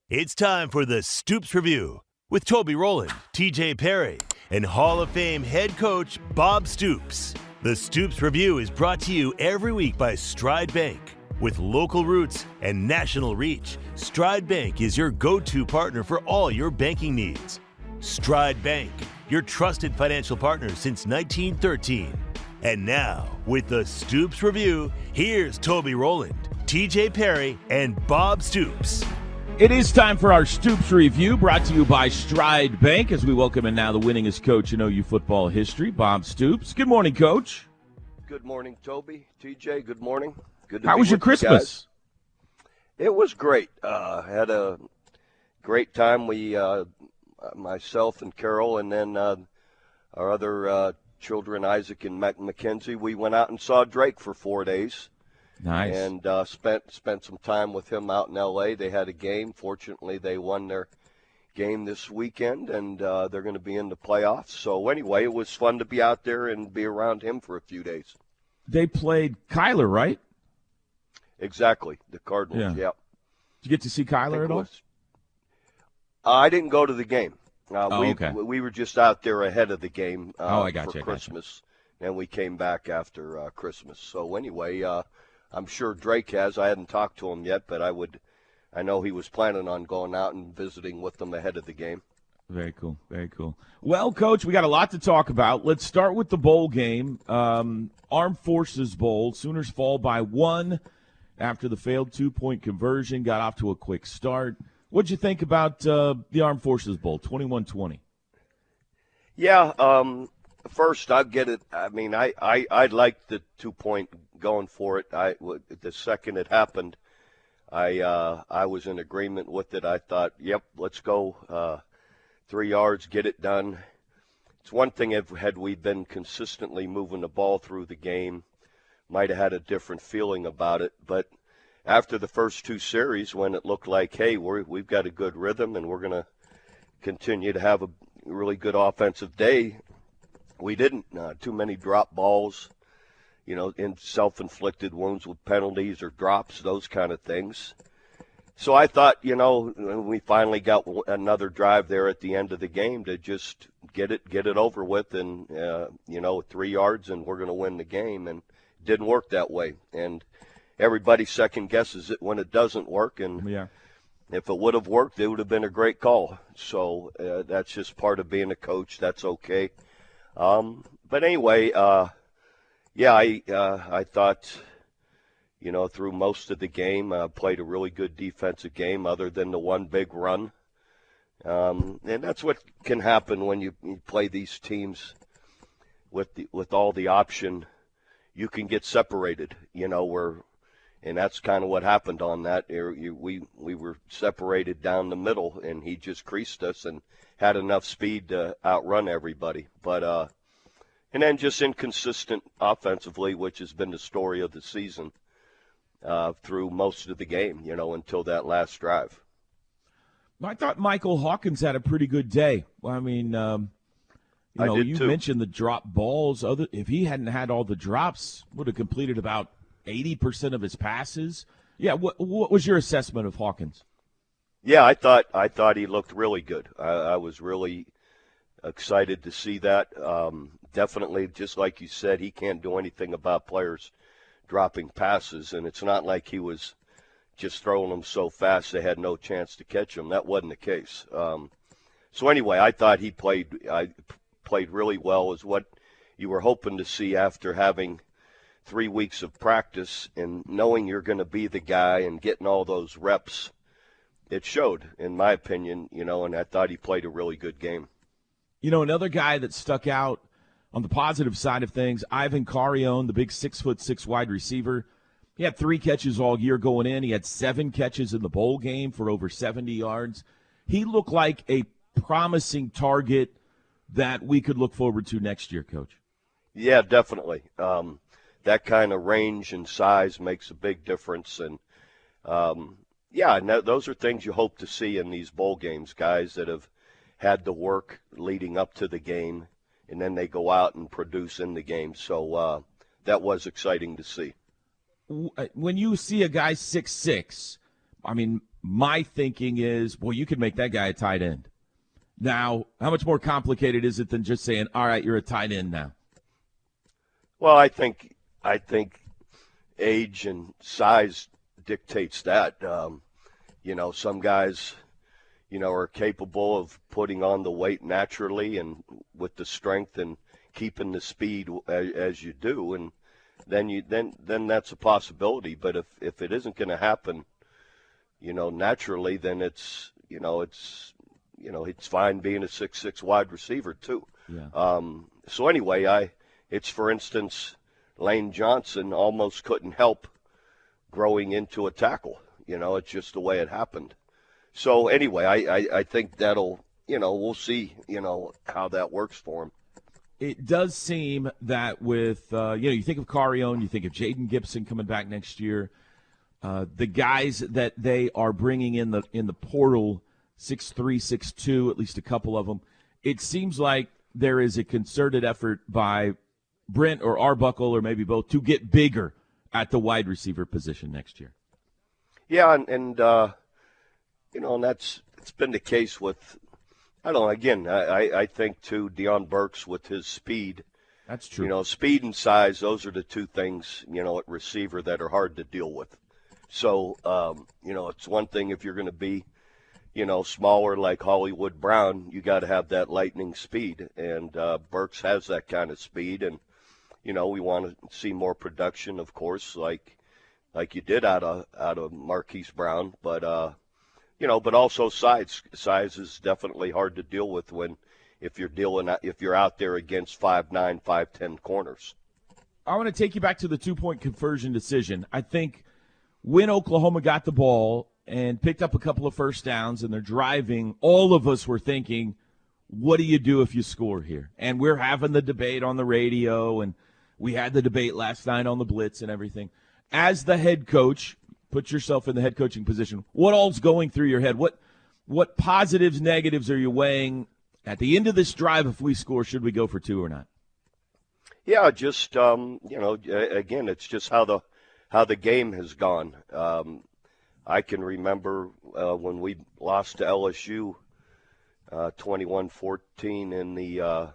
It's time for the Stoops Review with Toby Rowland, TJ Perry, and Hall of Fame head coach Bob Stoops. The Stoops Review is brought to you every week by Stride Bank. With local roots and national reach, Stride Bank is your go-to partner for all your banking needs. Stride Bank, your trusted financial partner since 1913. And now, with the Stoops Review, here's Toby Rowland, TJ Perry, and Bob Stoops. It is time for our Stoops Review, brought to you by Stride Bank, as we welcome in now the winningest coach in OU football history, Bob Stoops. Good morning, Coach. Good morning, Toby. TJ, good morning. Good to How be was your with you Christmas? guys. It was great. Had a great time. We, myself and Carol, and then our other children, Isaac and Mackenzie, we went out and saw Drake for 4 days. Nice. And spent some time with him out in L.A. They had a game. Fortunately, they won their game this weekend, and they're going to be in the playoffs. So anyway, it was fun to be out there and be around him for a few days. They played Kyler, right? Exactly, the Cardinals, yeah. Did you get to see Kyler at all? I didn't go to the game. Okay. We were just out there ahead of the game I got for you, Christmas, and we came back after Christmas. So anyway, I'm sure Drake has. I hadn't talked to him yet, but I know he was planning on going out and visiting with them ahead of the game. Very cool, very cool. Well, Coach, we got a lot to talk about. Let's start with the bowl game. Armed Forces Bowl. Sooners fall by 1 after the failed 2-point conversion. Got off to a quick start. What'd you think about the Armed Forces Bowl, 21-20? Yeah, first, I get it. I mean, I liked the 2-point going for it. The second it happened, I was in agreement with it. I thought, yep, let's go 3 yards, get it done. It's one thing had we been consistently moving the ball through the game, might have had a different feeling about it. But after the first 2 series, when it looked like, hey, we've got a good rhythm and we're going to continue to have a really good offensive day, we didn't. Too many drop balls, in self-inflicted wounds with penalties or drops, those kind of things. So I thought, we finally got another drive there at the end of the game to just get it over with and, 3 yards and we're going to win the game. And it didn't work that way. And everybody second guesses it when it doesn't work. And if it would have worked, it would have been a great call. So that's just part of being a coach. That's okay. But anyway, I thought, through most of the game, played a really good defensive game other than the one big run. And that's what can happen when you play these teams with all the option. You can get separated, and that's kind of what happened on that. We were separated down the middle, and he just creased us and had enough speed to outrun everybody. But and then just inconsistent offensively, which has been the story of the season through most of the game, until that last drive. I thought Michael Hawkins had a pretty good day. I mean, you mentioned the drop balls. If he hadn't had all the drops, would have completed about 80% of his passes. Yeah, what was your assessment of Hawkins? Yeah, I thought he looked really good. I was really excited to see that. Definitely, just like you said, he can't do anything about players dropping passes, and it's not like he was just throwing them so fast they had no chance to catch them. That wasn't the case. So anyway, I thought he played really well, is what you were hoping to see after having 3 weeks of practice and knowing you're going to be the guy and getting all those reps. It showed, in my opinion, and I thought he played a really good game. Another guy that stuck out on the positive side of things, Ivan Carrion, the big 6'6" wide receiver. He had 3 catches all year going in. He had 7 catches in the bowl game for over 70 yards. He looked like a promising target that we could look forward to next year, Coach. Yeah, definitely. That kind of range and size makes a big difference. And, those are things you hope to see in these bowl games, guys that have had the work leading up to the game, and then they go out and produce in the game. So that was exciting to see. When you see a guy 6'6", I mean, my thinking is, well, you could make that guy a tight end. Now, how much more complicated is it than just saying, all right, you're a tight end now? Well, I think age and size dictates that. Some guys, are capable of putting on the weight naturally and with the strength and keeping the speed as you do, and then that's a possibility. But if it isn't going to happen, naturally, then it's fine being a 6'6" wide receiver too. Yeah. So anyway, it's for instance, Lane Johnson almost couldn't help growing into a tackle. It's just the way it happened. So anyway, I think that'll, we'll see, how that works for him. It does seem that with, you think of Carrion, you think of Jaden Gibson coming back next year. The guys that they are bringing in the portal, 6'3", 6'2", at least a couple of them, it seems like there is a concerted effort by Brent or Arbuckle or maybe both to get bigger at the wide receiver position next year. Yeah, and it's been the case with, I don't know, again, I think too, Deion Burks with his speed. That's true. Speed and size, those are the two things, at receiver that are hard to deal with. So, it's one thing if you're going to be, smaller like Hollywood Brown, you got to have that lightning speed. And Burks has that kind of speed. And, we want to see more production, of course, like you did out of Marquise Brown. But, but also size. Size is definitely hard to deal with if you're out there against 5'9", 5'10" corners. I want to take you back to the 2-point conversion decision. I think when Oklahoma got the ball and picked up a couple of first downs and they're driving, all of us were thinking, what do you do if you score here? And we're having the debate on the radio, and we had the debate last night on the Blitz and everything. As the head coach, put yourself in the head coaching position. What all's going through your head? What positives, negatives are you weighing at the end of this drive? If we score, should we go for 2 or not? Yeah, just again, it's just how the game has gone. I can remember when we lost to LSU 21-14 in the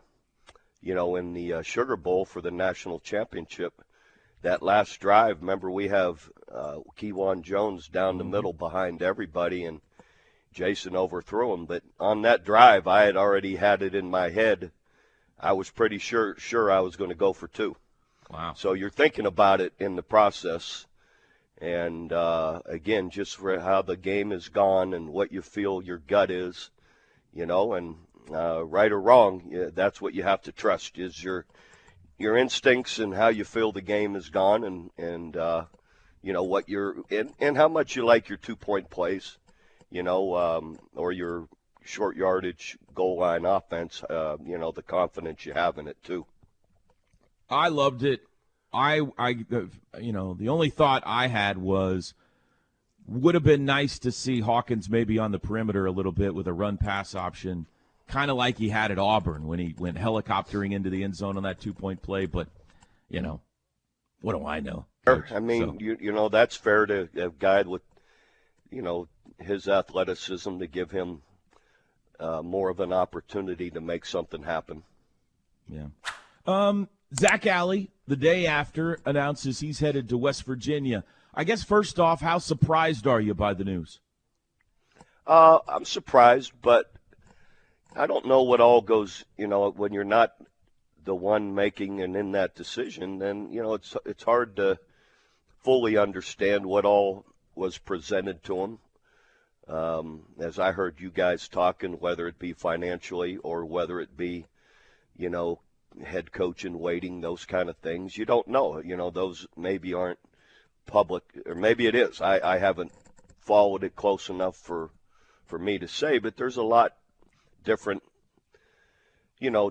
Sugar Bowl for the national championship. That last drive, remember, we have Keywan Jones down the middle behind everybody, and Jason overthrew him. But on that drive, I had already had it in my head. I was pretty sure I was going to go for 2. Wow. So you're thinking about it in the process. And, again, just for how the game has gone and what you feel your gut is, and right or wrong, that's what you have to trust is your instincts and how you feel the game has gone and what and how much you like your 2-point plays, or your short yardage goal line offense, the confidence you have in it too. I loved it. The only thought I had was would have been nice to see Hawkins maybe on the perimeter a little bit with a run-pass option, kind of like he had at Auburn when he went helicoptering into the end zone on that 2-point play. But, what do I know? I mean, so. That's fair to a guy with, his athleticism to give him more of an opportunity to make something happen. Yeah. Zac Alley, the day after, announces he's headed to West Virginia. I guess first off, how surprised are you by the news? I'm surprised, but I don't know what all goes, when you're not the one making and in that decision, then, it's hard to fully understand what all was presented to him. As I heard you guys talking, whether it be financially or whether it be, head coach in waiting, those kind of things, you don't know. Those maybe aren't public, or maybe it is. I haven't followed it close enough for me to say, but there's a lot different,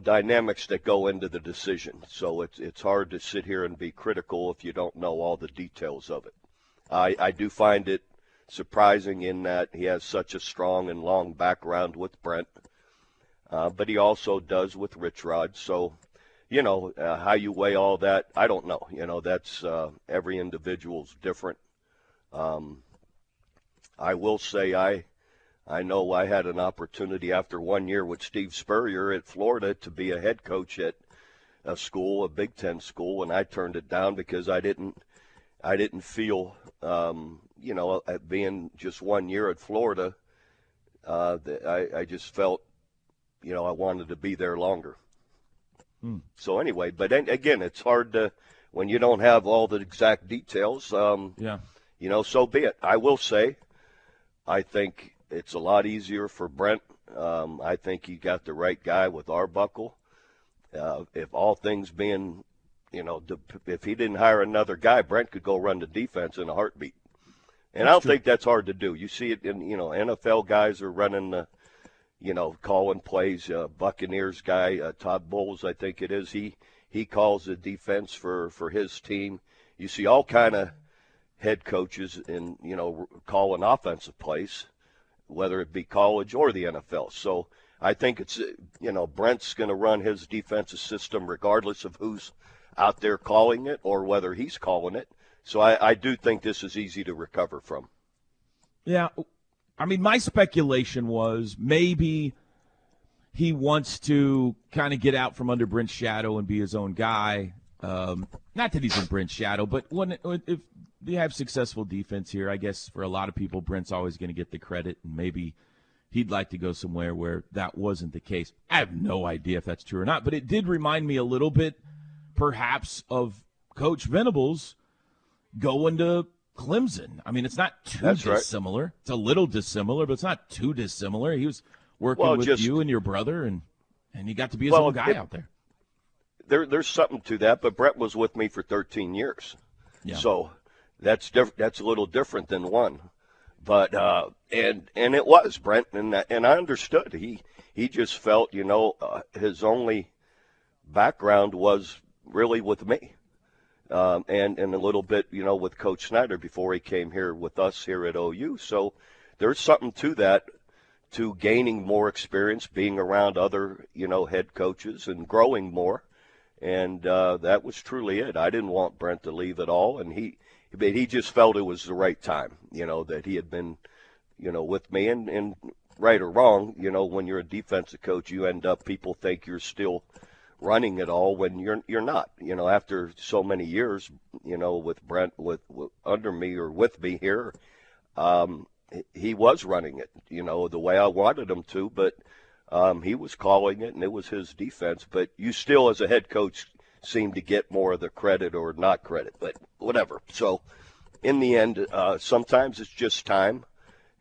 dynamics that go into the decision. So it's hard to sit here and be critical if you don't know all the details of it. I do find it surprising in that he has such a strong and long background with Brent, but he also does with Rich Rod. So, how you weigh all that, I don't know. That's every individual's different. I will say I know I had an opportunity after 1 year with Steve Spurrier at Florida to be a head coach at a school, a Big Ten school, and I turned it down because I didn't feel, at being just 1 year at Florida, I just felt, I wanted to be there longer. So anyway, but again, it's hard to, when you don't have all the exact details, so be it. I will say, I think it's a lot easier for Brent. I think he got the right guy with Arbuckle. If all things being, if he didn't hire another guy, Brent could go run the defense in a heartbeat. And I don't think that's hard to do. You see it in, NFL guys are running the, calling plays. Buccaneers guy, Todd Bowles, I think it is. He calls the defense for his team. You see all kind of head coaches in, calling offensive plays, whether it be college or the NFL. So I think it's, Brent's going to run his defensive system regardless of who's out there calling it or whether he's calling it. So I do think this is easy to recover from. Yeah. I mean, my speculation was maybe he wants to kind of get out from under Brent's shadow and be his own guy. Not that he's in Brent's shadow, but if you have successful defense here, I guess for a lot of people, Brent's always going to get the credit, and maybe he'd like to go somewhere where that wasn't the case. I have no idea if that's true or not, but it did remind me a little bit, perhaps, of Coach Venables going to Clemson. I mean, it's not too dissimilar. Right. It's a little dissimilar, but it's not too dissimilar. He was working with you and your brother, and you got to be his own guy out there. There's something to that, but Brett was with me for 13 years. Yeah. So that's a little different than one. But and it was Brent, and I understood. He just felt, his only background was really with me. And a little bit, with Coach Snyder before he came here with us here at OU. So there's something to that, to gaining more experience, being around other, head coaches and growing more. And that was truly it. I didn't want Brent to leave at all, and he just felt it was the right time, that he had been, with me. And right or wrong, when you're a defensive coach, you end up, people think you're still running it all when you're not. After so many years, with Brent with under me or with me here, he was running it, the way I wanted him to, but he was calling it and it was his defense. But you still, as a head coach, seem to get more of the credit or not credit, but whatever. So in the end, sometimes it's just time.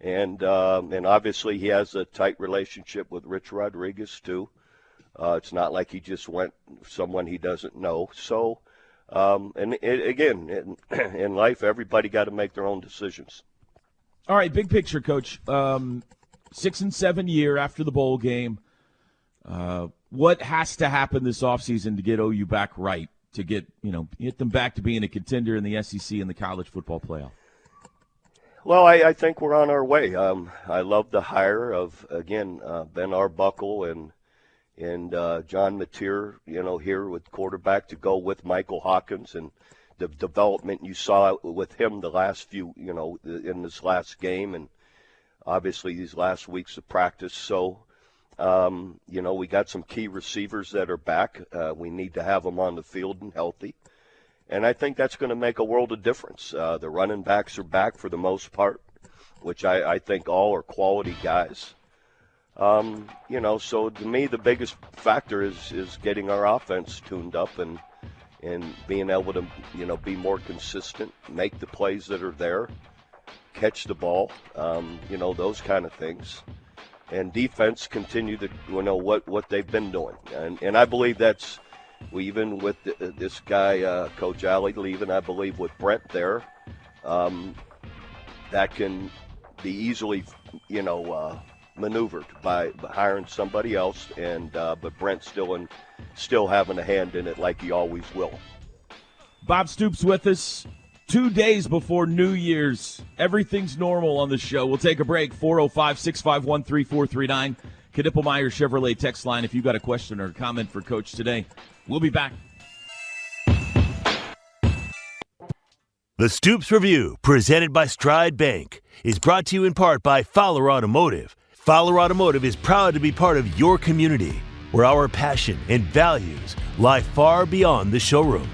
And obviously he has a tight relationship with Rich Rodriguez too. It's not like he just went someone he doesn't know. So, again, in life, everybody got to make their own decisions. All right, big picture, Coach. 6 and 7 year after the bowl game. What has to happen this offseason to get OU back right, to get them back to being a contender in the SEC and the college football playoff? Well, I think we're on our way. I love the hire of, again, Ben Arbuckle and John Mateer, here with quarterback to go with Michael Hawkins, and the development you saw with him the last few, in this last game, and obviously these last weeks of practice. So, we got some key receivers that are back. We need to have them on the field and healthy. And I think that's going to make a world of difference. The running backs are back for the most part, which I think all are quality guys. So to me, the biggest factor is getting our offense tuned up and being able to, be more consistent, make the plays that are there, catch the ball, those kind of things. And defense continue to, what they've been doing. And I believe that's, even with this guy, Coach Alley leaving, I believe with Brent there, that can be easily, maneuvered by hiring somebody else, and but Brent still having a hand in it like he always will. Bob Stoops with us 2 days before New Year's. Everything's normal on the show. We'll take a break. 405-651-3439. Knippelmeyer Chevrolet text line if you got a question or a comment for Coach today. We'll be back. The Stoops Review, presented by Stride Bank, is brought to you in part by Fowler Automotive. Fowler Automotive is proud to be part of your community, where our passion and values lie far beyond the showroom.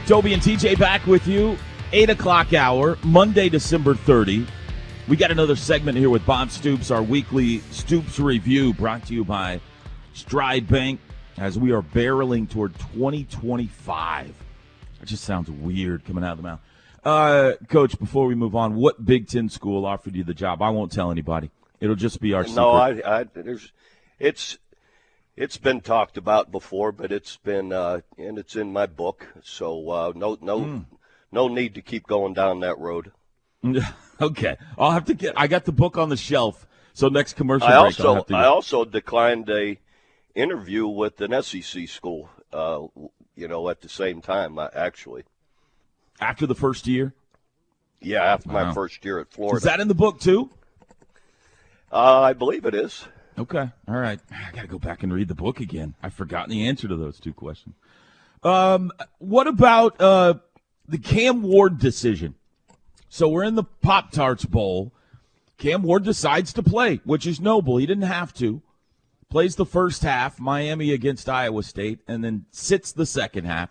Toby and TJ back with you, 8 o'clock hour, Monday, December 30. We got another segment here with Bob Stoops, our weekly Stoops Review, brought to you by Stride Bank, as we are barreling toward 2025. That just sounds weird coming out of the mouth. Coach, before we move on, what Big Ten school offered you the job? I won't tell anybody. It'll just be our secret. No, it's been talked about before, but it's been and it's in my book, so no need to keep going down that road. Okay, I'll have to I got the book on the shelf, so next commercial break. I also declined a interview with an SEC school. At the same time, actually. After the first year? Yeah, after my first year at Florida. Is that in the book too? I believe it is. Okay, all right. I got to go back and read the book again. I've forgotten the answer to those two questions. What about the Cam Ward decision? So we're in the Pop-Tarts Bowl. Cam Ward decides to play, which is noble. He didn't have to. Plays the first half, Miami against Iowa State, and then sits the second half.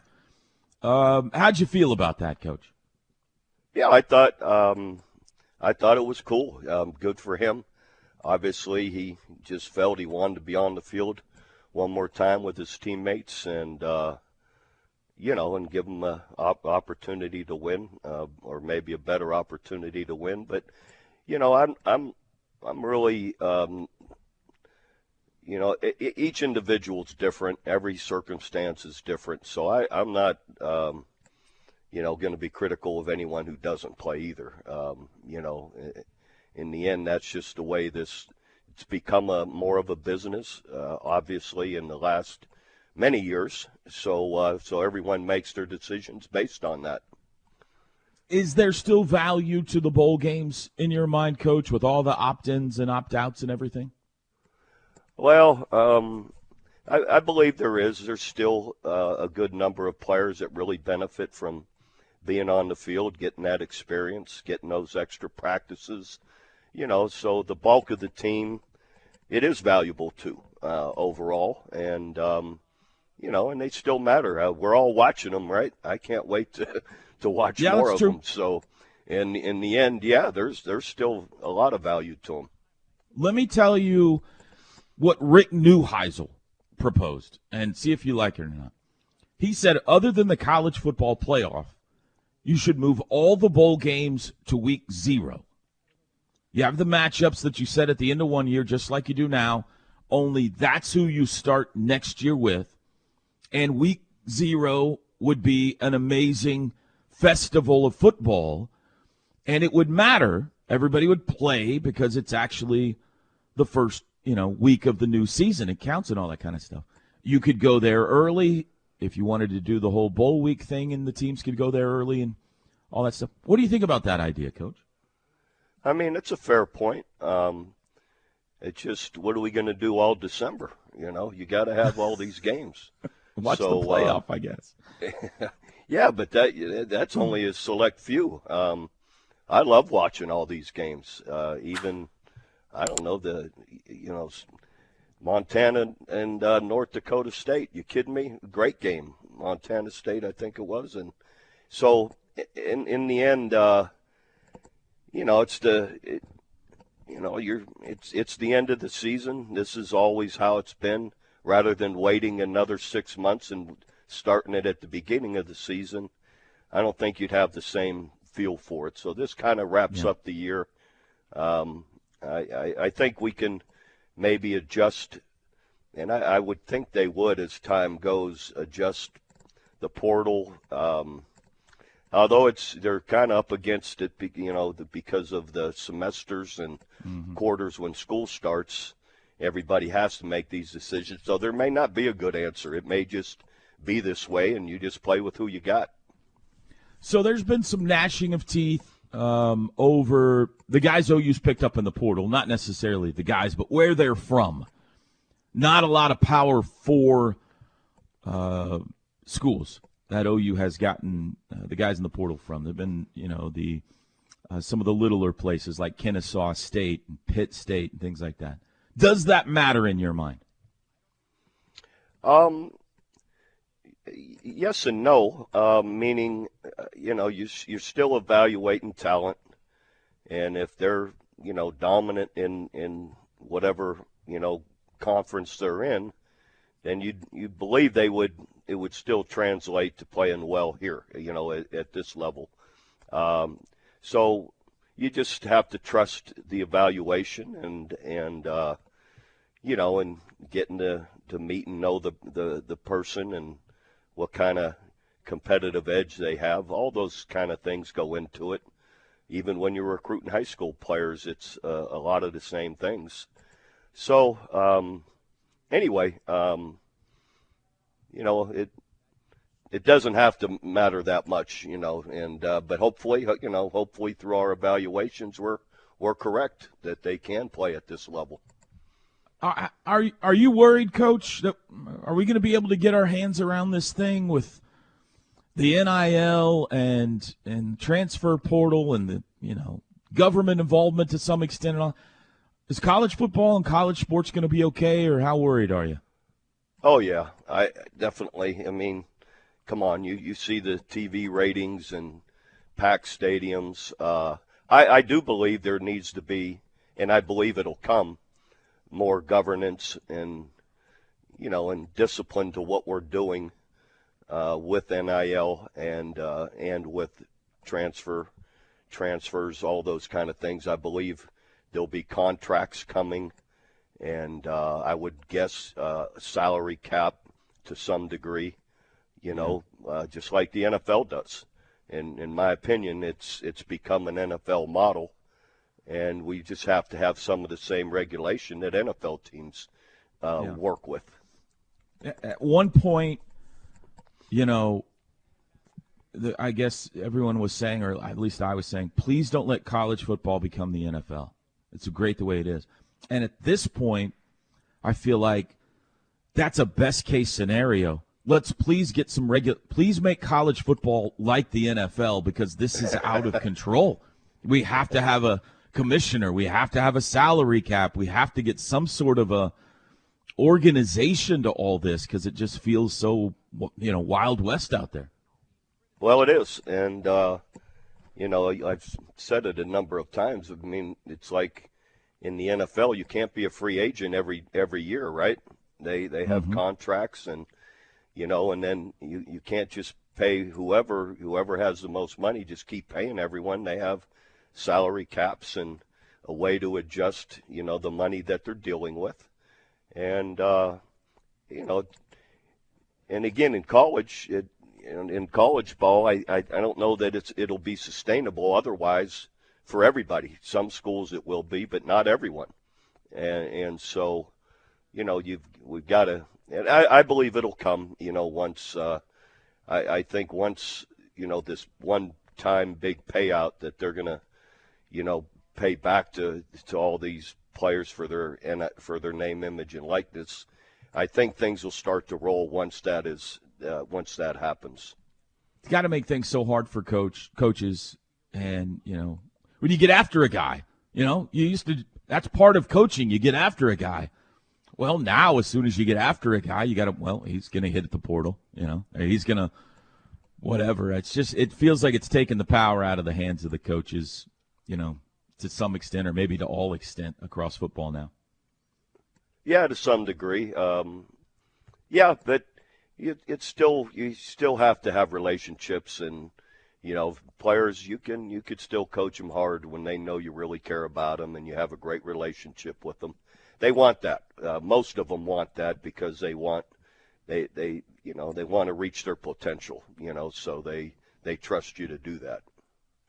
How'd you feel about that, Coach? Yeah, I thought it was cool. Good for him. Obviously, he just felt he wanted to be on the field one more time with his teammates, and and give them an opportunity to win, or maybe a better opportunity to win. But I'm really. Each individual's different. Every circumstance is different. So I'm not, going to be critical of anyone who doesn't play either. In the end, that's just the way it's become more of a business, obviously, in the last many years. So everyone makes their decisions based on that. Is there still value to the bowl games in your mind, Coach, with all the opt-ins and opt-outs and everything? Well, I believe there is. There's still a good number of players that really benefit from being on the field, getting that experience, getting those extra practices. So the bulk of the team, it is valuable too, overall. And, and they still matter. We're all watching them, right? I can't wait to watch more of them. So in the end, there's still a lot of value to them. Let me tell you what Rick Neuheisel proposed, and see if you like it or not. He said, other than the college football playoff, you should move all the bowl games to week 0. You have the matchups that you set at the end of one year, just like you do now, only that's who you start next year with. And week 0 would be an amazing festival of football, and it would matter. Everybody would play because it's actually the first week of the new season. It counts and all that kind of stuff. You could go there early if you wanted to do the whole bowl week thing, and the teams could go there early and all that stuff. What do you think about that idea, Coach? I mean, it's a fair point. It's just, what are we going to do all December? You got to have all these games. Watch the playoff, I guess. Yeah, but that's only a select few. I love watching all these games, even – I don't know, Montana and North Dakota State. You kidding me? Great game. Montana State, I think it was. And so in the end, it's the end of the season. This is always how it's been. Rather than waiting another 6 months and starting it at the beginning of the season, I don't think you'd have the same feel for it. So this kind of wraps up the year. I think we can maybe adjust, and I would think they would as time goes, adjust the portal. Although they're kind of up against it, because of the semesters and quarters when school starts. Everybody has to make these decisions. So there may not be a good answer. It may just be this way, and you just play with who you got. So there's been some gnashing of teeth over the guys OU's picked up in the portal, not necessarily the guys, but where they're from. Not a lot of Power 4 schools that OU has gotten the guys in the portal from. They've been, some of the littler places like Kennesaw State and Pitt State and things like that. Does that matter in your mind? Yes and no. Meaning, you're still evaluating talent, and if they're dominant in whatever conference they're in, then you believe it would still translate to playing well here, at this level. So you just have to trust the evaluation and getting to meet and know the person and what kind of competitive edge they have. All those kind of things go into it. Even when you're recruiting high school players, it's a lot of the same things. So anyway, it doesn't have to matter that much, but hopefully through our evaluations we're correct that they can play at this level. Are you worried, Coach, that are we going to be able to get our hands around this thing with the NIL and transfer portal and the government involvement to some extent and all? Is college football and college sports going to be okay, or how worried are you? Oh yeah, I definitely. I mean, come on, you see the TV ratings and packed stadiums. I do believe there needs to be, and I believe it'll come, more governance and and discipline to what we're doing with NIL and with transfers, all those kind of things. I believe there'll be contracts coming, and I would guess salary cap to some degree, just like the NFL does. And in my opinion, it's become an NFL model, and we just have to have some of the same regulation that NFL teams work with. At one point, I guess everyone was saying, or at least I was saying, please don't let college football become the NFL. It's great the way it is. And at this point, I feel like that's a best-case scenario. Let's please get some please make college football like the NFL, because this is out of control. We have to have a commissioner. We have to have a salary cap. We have to get some sort of a organization to all this, because it just feels so, Wild West out there. Well, it is. And, I've said it a number of times. I mean, it's like in the NFL, you can't be a free agent every year, right? They have contracts and then you can't just pay whoever has the most money, just keep paying everyone. They have salary caps and a way to adjust, the money that they're dealing with. And, and again, in college, in college ball, I don't know that it'll be sustainable otherwise for everybody. Some schools it will be, but not everyone. And so, we've got to, and I believe it'll come, once, I think once, this one-time big payout that they're going to, pay back to all these players for their name, image, and likeness. I think things will start to roll once that happens. It's got to make things so hard for coaches, and when you get after a guy, you used to. That's part of coaching. You get after a guy. Well, now as soon as you get after a guy, you got to. Well, he's going to hit the portal. He's going to whatever. It's just it feels like it's taken the power out of the hands of the coaches. To some extent, or maybe to all extent, across football now. Yeah, to some degree. Yeah, but you still have to have relationships, and players you could still coach them hard when they know you really care about them and you have a great relationship with them. They want that. Most of them want that because they want to reach their potential. So they trust you to do that.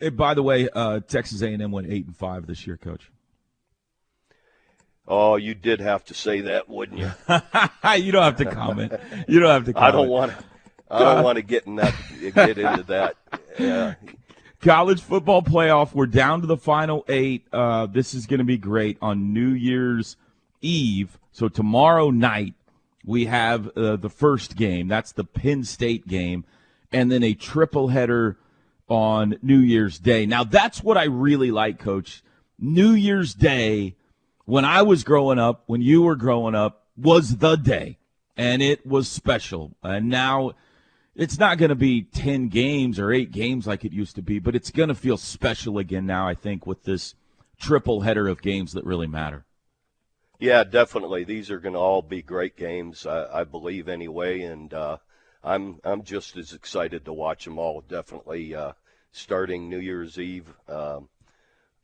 Hey, by the way, Texas A&M went 8-5 this year, Coach. Oh, you did have to say that, wouldn't you? You don't have to comment. You don't have to comment. I don't want to get into that. Yeah. College football playoff. We're down to the final 8. This is going to be great on New Year's Eve. So tomorrow night, we have the first game. That's the Penn State game, and then a triple header on New Year's Day. Now, that's what I really like, Coach. New Year's Day, when I was growing up, when you were growing up, was the day, and it was special. And now it's not going to be 10 games or 8 games like it used to be, but it's going to feel special again now, I think, with this triple header of games that really matter. Yeah, definitely. These are going to all be great games, I believe, anyway, and I'm just as excited to watch them all. Definitely starting New Year's Eve,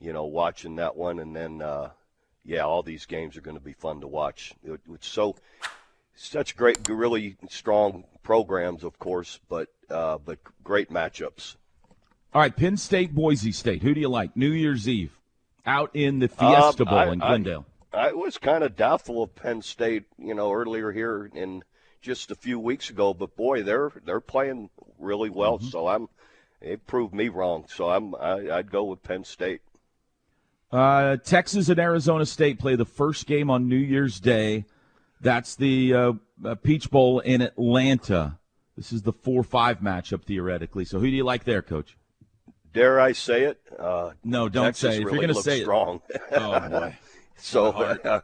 watching that one, and then all these games are going to be fun to watch. It's such great, really strong programs, of course, but great matchups. All right, Penn State, Boise State. Who do you like? New Year's Eve out in the Fiesta Bowl in Glendale. I was kind of doubtful of Penn State, earlier here in just a few weeks ago, but boy, they're playing really well. Mm-hmm. So it proved me wrong. So I'd go with Penn State. Texas and Arizona State play the first game on New Year's Day. That's the Peach Bowl in Atlanta. This is the 4-5 matchup theoretically. So who do you like there, Coach? Dare I say it? No, don't Texas say it. If really you're going to say strong. it. Oh boy. So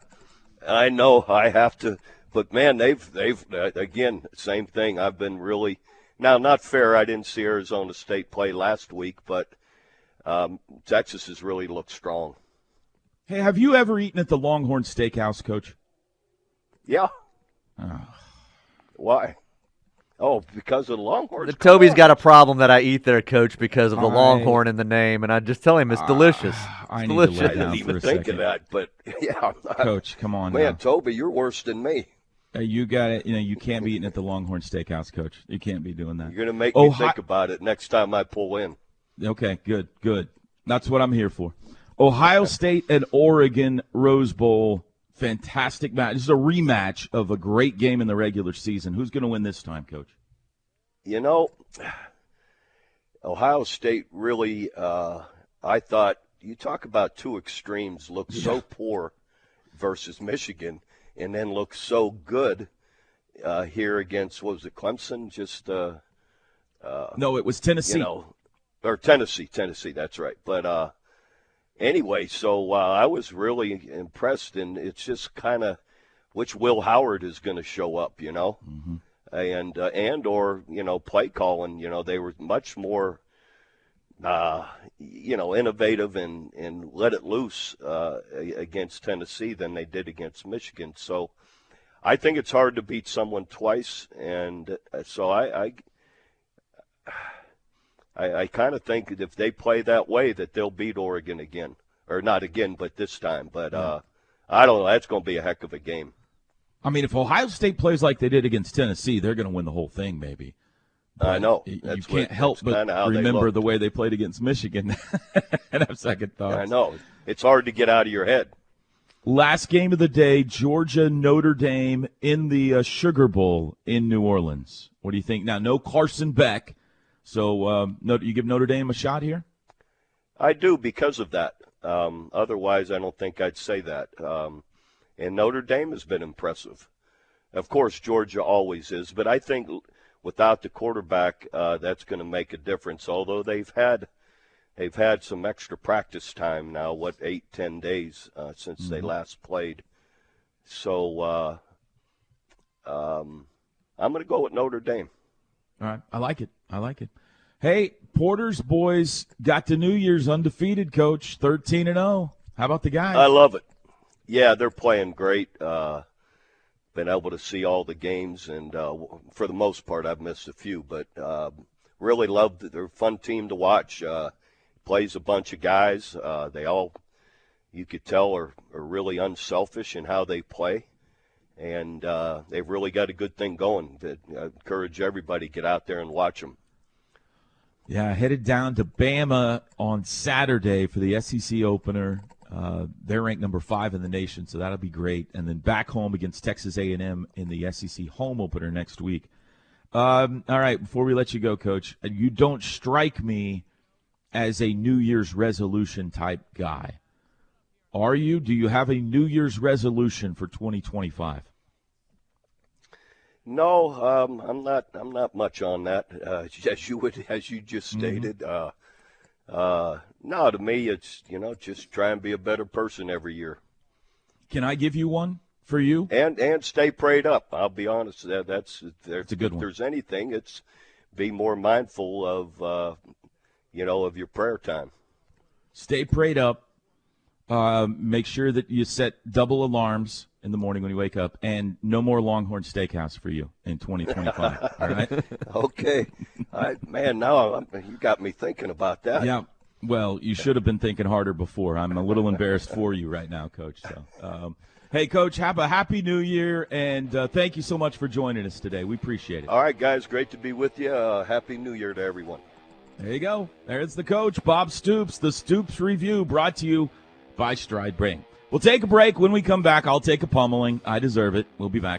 I know I have to, but man, they've again, same thing. I've been really now not fair. I didn't see Arizona State play last week, but Texas has really looked strong. Hey, have you ever eaten at the Longhorn Steakhouse, Coach? Yeah. Oh. Why? Oh, because of the Longhorns. Toby's got a problem that I eat there, Coach, because of the Longhorn in the name, and I just tell him it's delicious. I delicious. Need to I didn't even think of that, but yeah. Coach, come on, man, now. Toby, you're worse than me. You got it. You can't be eating at the Longhorn Steakhouse, Coach. You can't be doing that. You're gonna make me think about it next time I pull in. Okay, good. That's what I'm here for. Ohio State and Oregon Rose Bowl. Fantastic match. This is a rematch of a great game in the regular season. Who's going to win this time, Coach? Ohio State really, I thought, you talk about two extremes, look so poor versus Michigan, and then look so good here against, what was it, Clemson? No, it was Tennessee. Or Tennessee, that's right. But anyway, so I was really impressed, and it's just kind of which Will Howard is going to show up, Mm-hmm. and or play calling. They were much more innovative and let it loose against Tennessee than they did against Michigan. So I think it's hard to beat someone twice, and so I kind of think that if they play that way that they'll beat Oregon again. Or not again, but this time. But I don't know. That's going to be a heck of a game. I mean, if Ohio State plays like they did against Tennessee, they're going to win the whole thing, maybe. But I know. You can't help but remember the way they played against Michigan and have second thoughts. I know. It's hard to get out of your head. Last game of the day, Georgia-Notre Dame in the Sugar Bowl in New Orleans. What do you think? Now, no Carson Beck. So you give Notre Dame a shot here? I do because of that. Otherwise, I don't think I'd say that. And Notre Dame has been impressive. Of course, Georgia always is, but I think without the quarterback, that's going to make a difference. Although they've had some extra practice time now. 8-10 days since they last played. So I'm going to go with Notre Dame. All right, I like it. Hey, Porter's boys got to New Year's undefeated, Coach, 13-0. How about the guys? I love it. Yeah, they're playing great. Been able to see all the games, and for the most part, I've missed a few. But really loved it. They're a fun team to watch. Plays a bunch of guys. They all, you could tell, are really unselfish in how they play. And they've really got a good thing going. I encourage everybody to get out there and watch them. Yeah, headed down to Bama on Saturday for the SEC opener. They're ranked number 5 in the nation, so that'll be great. And then back home against Texas A&M in the SEC home opener next week. All right, before we let you go, Coach, you don't strike me as a New Year's resolution type guy. Are you? Do you have a New Year's resolution for 2025? No, I'm not. I'm not much on that. As you just stated. No, to me, it's just try and be a better person every year. Can I give you one for you? And stay prayed up. I'll be honest. That's a good one. If there's anything, it's be more mindful of of your prayer time. Stay prayed up. Make sure that you set double alarms in the morning when you wake up, and no more Longhorn Steakhouse for you in 2025. All right? Okay. Now you got me thinking about that. Yeah. Well, you should have been thinking harder before. I'm a little embarrassed for you right now, Coach. So, hey, Coach, have a happy New Year, and thank you so much for joining us today. We appreciate it. All right, guys. Great to be with you. Happy New Year to everyone. There you go. There's the coach, Bob Stoops. The Stoops Review brought to you by Stride Brain. We'll take a break. When we come back, I'll take a pummeling. I deserve it. We'll be back.